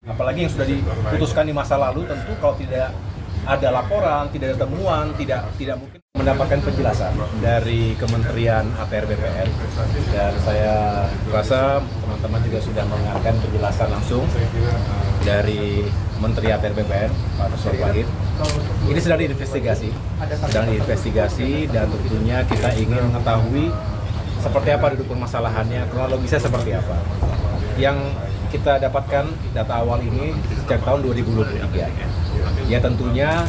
Apalagi yang sudah diputuskan di masa lalu, tentu kalau tidak ada laporan, tidak ada temuan, tidak mungkin mendapatkan penjelasan dari Kementerian ATR BPN. Dan saya rasa teman-teman juga sudah mendengarkan penjelasan langsung dari Menteri ATR BPN, Pak Dr. Wahid. Ini sedang diinvestigasi dan tentunya kita ingin mengetahui seperti apa duduk permasalahannya, kronologisnya seperti apa. Yang kita dapatkan data awal ini sejak tahun 2023. Ya tentunya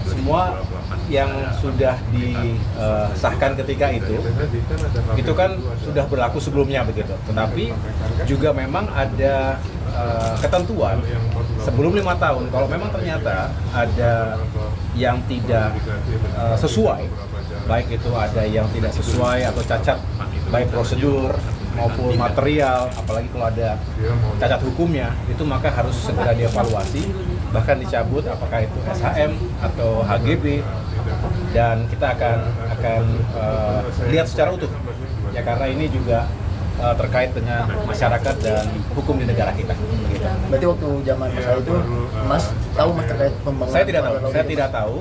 semua yang sudah disahkan ketika itu kan sudah berlaku sebelumnya begitu. Tetapi juga memang ada ketentuan sebelum 5 tahun, kalau memang ternyata ada yang tidak sesuai, baik itu ada yang tidak sesuai atau cacat baik prosedur maupun material, apalagi kalau ada cacat hukumnya, itu maka harus segera dievaluasi, bahkan dicabut apakah itu SHM atau HGB, dan kita akan lihat secara utuh ya, karena ini juga terkait dengan masyarakat dan hukum di negara kita. Begitu. Berarti waktu zaman masa itu Mas tahu Mas terkait pembangunan? Saya tidak tahu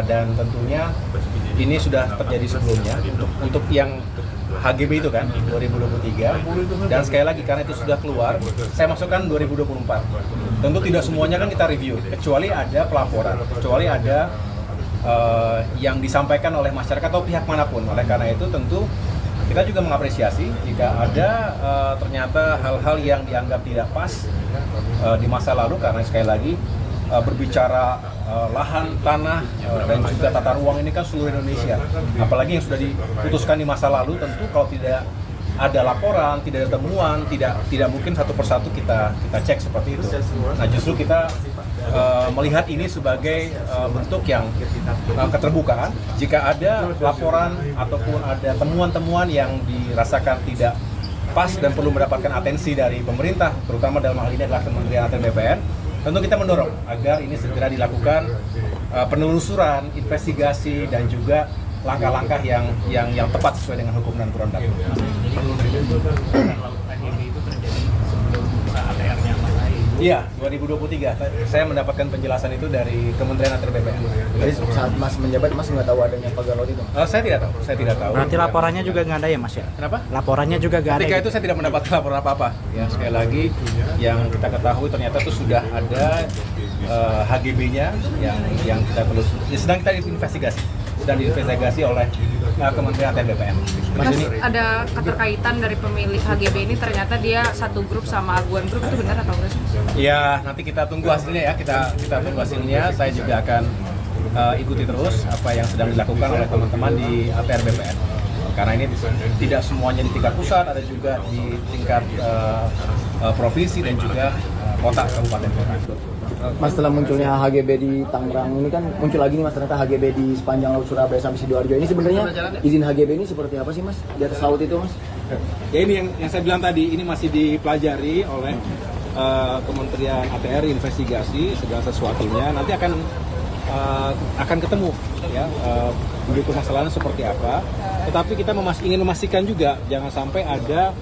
dan tentunya ini sudah terjadi sebelumnya untuk yang HGB itu kan 2023, dan sekali lagi karena itu sudah keluar, saya masukkan 2024. Tentu tidak semuanya kan kita review, kecuali ada pelaporan, kecuali ada yang disampaikan oleh masyarakat atau pihak manapun. Oleh karena itu tentu kita juga mengapresiasi jika ada ternyata hal-hal yang dianggap tidak pas di masa lalu, karena sekali lagi berbicara lahan, tanah, dan juga tata ruang ini kan seluruh Indonesia. Apalagi yang sudah diputuskan di masa lalu, tentu kalau tidak ada laporan, tidak ada temuan, tidak mungkin satu persatu kita cek seperti itu. Nah justru kita melihat ini sebagai bentuk yang keterbukaan. Jika ada laporan ataupun ada temuan-temuan yang dirasakan tidak pas dan perlu mendapatkan atensi dari pemerintah, terutama dalam hal ini adalah Kementerian ATR BPN, tentu kita mendorong agar ini segera dilakukan penelusuran, investigasi, dan juga langkah-langkah yang tepat sesuai dengan hukum dan aturan berlaku. Iya, 2023. Saya mendapatkan penjelasan itu dari Kementerian ATR BPN. Jadi saat Mas menjabat, Mas nggak tahu adanya pagar laut itu? Saya tidak tahu. Berarti laporannya juga nggak ada ya Mas ya? Kenapa? Laporannya juga nggak ada. Ketika itu saya tidak mendapatkan laporan apa-apa. Ya, sekali lagi yang kita ketahui ternyata itu sudah ada HGB-nya yang kita sedang kita investigasi oleh Kementerian ATR BPN. Mas, ada keterkaitan dari pemilik HGB ini, ternyata dia satu grup sama Aguan Group, itu benar atau enggak sih? Ya, nanti kita tunggu hasilnya ya, kita tunggu hasilnya. Saya juga akan ikuti terus apa yang sedang dilakukan oleh teman-teman di ATR BPN. Karena ini tidak semuanya di tingkat pusat, ada juga di tingkat provinsi dan juga kota, kabupaten kota. Mas, setelah munculnya HGB di Tangerang ini kan muncul lagi nih Mas, ternyata HGB di sepanjang laut Surabaya sampai Sidoarjo. Ini sebenarnya izin HGB ini seperti apa sih Mas di atas laut itu Mas? Ya ini yang saya bilang tadi, ini masih dipelajari oleh Kementerian ATR, investigasi segala sesuatunya. Nanti akan ketemu ya duduk permasalahannya seperti apa. Tetapi kita ingin memastikan juga jangan sampai ada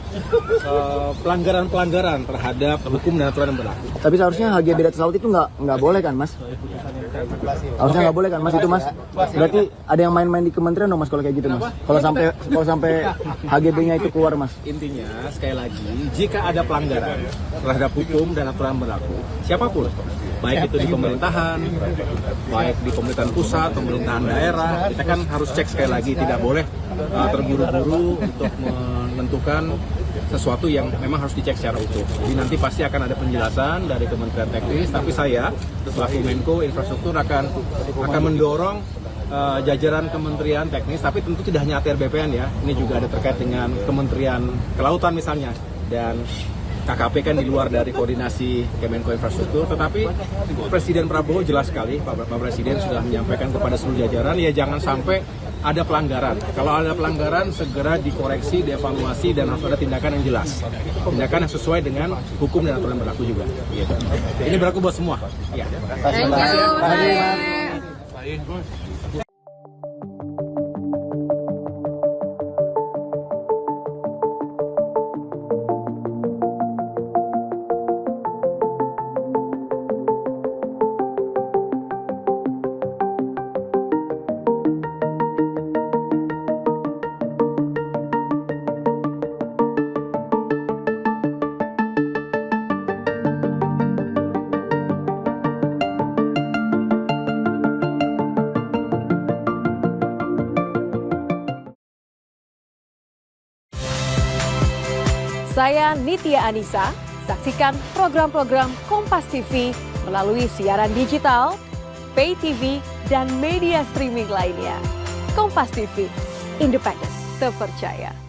pelanggaran-pelanggaran terhadap hukum dan aturan yang berlaku. Tapi seharusnya HGB di atas laut itu nggak boleh kan Mas? Harusnya nggak boleh kan Mas itu Mas? Berarti ada yang main-main di kementerian dong Mas kalau kayak gitu Mas? Kalau sampai HGB-nya itu keluar Mas? Intinya sekali lagi, jika ada pelanggaran terhadap hukum dan aturan berlaku, siapapun, baik itu di pemerintahan, baik di pemerintahan pusat, pemerintahan daerah, kita kan harus cek sekali lagi, tidak boleh terburu-buru untuk menentukan sesuatu yang memang harus dicek secara utuh. Jadi nanti pasti akan ada penjelasan dari Kementerian Teknis, tapi saya selaku Menko Infrastruktur akan mendorong jajaran Kementerian Teknis, tapi tentu tidak hanya ATR BPN ya, ini juga ada terkait dengan Kementerian Kelautan misalnya, dan KKP kan di luar dari koordinasi Kemenko Infrastruktur, tetapi Presiden Prabowo jelas sekali, Pak Presiden sudah menyampaikan kepada seluruh jajaran, ya jangan sampai ada pelanggaran. Kalau ada pelanggaran, segera dikoreksi, dievaluasi, dan harus ada tindakan yang jelas. Tindakan yang sesuai dengan hukum dan aturan berlaku juga. Gitu. Ini berlaku buat semua. Ya. Thank you. Saya Nitya Anissa, saksikan program-program Kompas TV melalui siaran digital, pay TV, dan media streaming lainnya. Kompas TV, independen, terpercaya.